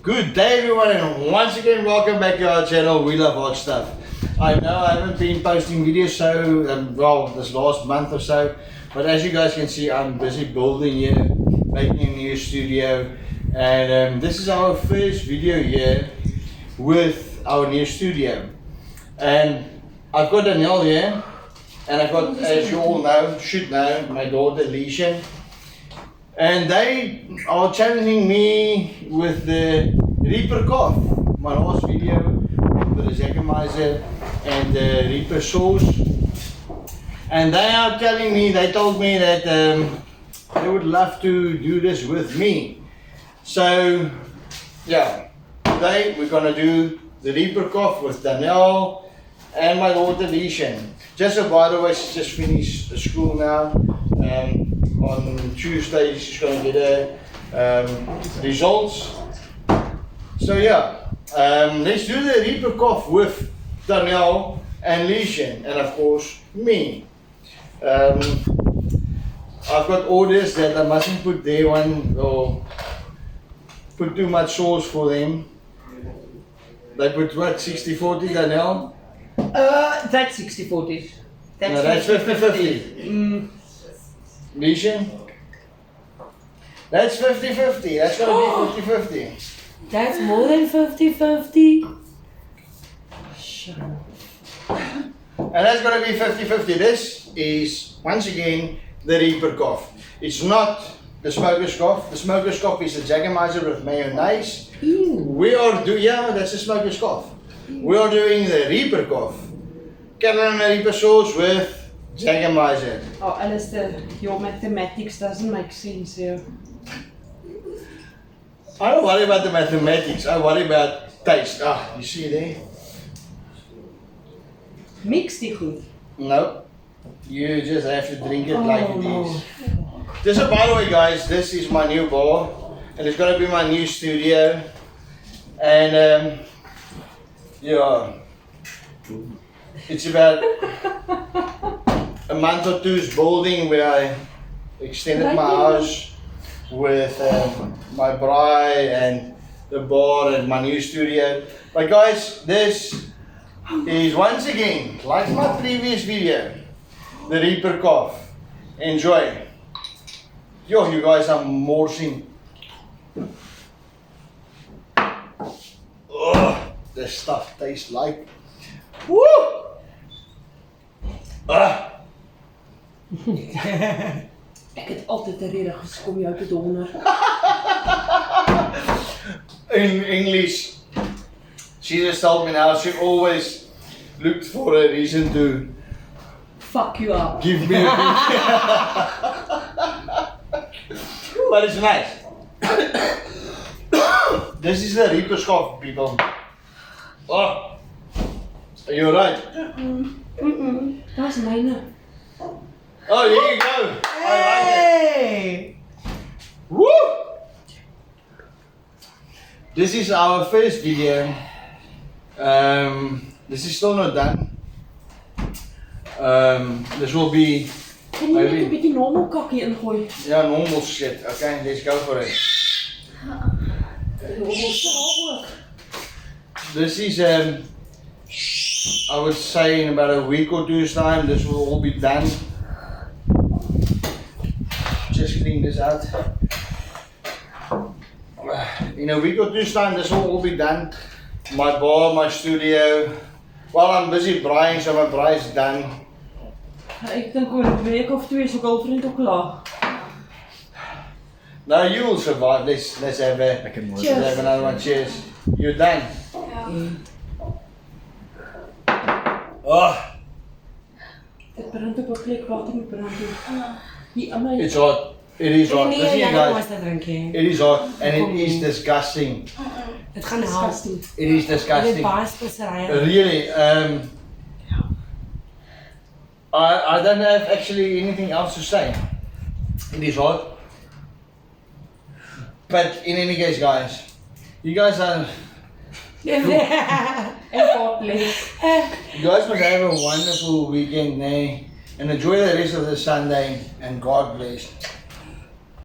Good day everyone, and once again welcome back to our channel. We love hot stuff. I know I haven't been posting videos well this last month or so, but as you guys can see, I'm busy building here, making a new studio, and this is our first video here with our new studio. And I've got Danielle here, and I've got, as you all know, should know, my daughter Leisha. And they are challenging me with the Reaper cough. My last video with the Jägermeister and the Reaper sauce. And they are telling me, they told me that they would love to do this with me. So, yeah, today we're gonna do the Reaper cough with Danielle and my daughter Leisha. Just so by the way, she just finished school now. On Tuesday she's going to get her results. So yeah, let's do the Reaper cough with Danielle and Leisha, and of course me. I've got orders that I mustn't put their one or put too much sauce for them. They put what, 60-40, Danielle? That's 60-40. That's 50-50. Leisha? That's 50-50. That's gonna be 50-50. That's more than 50-50. Shut up. And that's gonna be 50-50. This is, once again, the Reaper cough. It's not the smoker's cough. The smoker's cough is a Jägermeister with mayonnaise. We are doing, yeah, that's the smoker's cough. We are doing the Reaper cough. Carolinareaper sauce with Jägermeister. Oh, Alistair, your mathematics doesn't make sense here. I don't worry about the mathematics, I worry about taste. Ah, you see there? Mix die goed. No, you just have to drink it like it is. Just so by the way guys, this is my new bar, and it's gonna be my new studio. And yeah, it's about a month or two's building where I extended my house with my bride and the bar and my new studio. But guys, this is once again, like my previous video, the Reaper cough. Enjoy. Yo, you guys are morsing. Oh, this stuff tastes like. Woo! Ah. Ek het altyd 'n rede gesoek om jou te donder. In English, she just told me now she always looked for a reason to Fuck you up. give me a But it's nice. This is the Reaper cough, people. Oh, are you alright? That's myne. Oh, here you go. I like it. Woo! This is our first video. This is still not done. This will be. Kan jy net 'n bietjie normal kakkie ingooi? Yeah, normal shit. Okay, let's go for it. This is I would say in about a week or two's time, this will all be done. Just clean this out. In a week or two's time, this will all be done. My bar, my studio. Well, I'm busy braaiing, so my braai's done. Ek dink oor 'n week of twee is ook al vriend ook klaar. Now you will survive. Let's have another one. Cheers. You're done. Oh, Dit brand op 'n plek waar dit moet brand. it's hot. It is hot. Listen here, guys. It It is hot and it is disgusting. Dit gaan disgusting. It is disgusting. Baie speserye. Really, I don't have actually anything else to say. It is hot. But in any case, guys, you guys are. And God bless. You guys must have a wonderful weekend, and enjoy the rest of the Sunday. And God bless.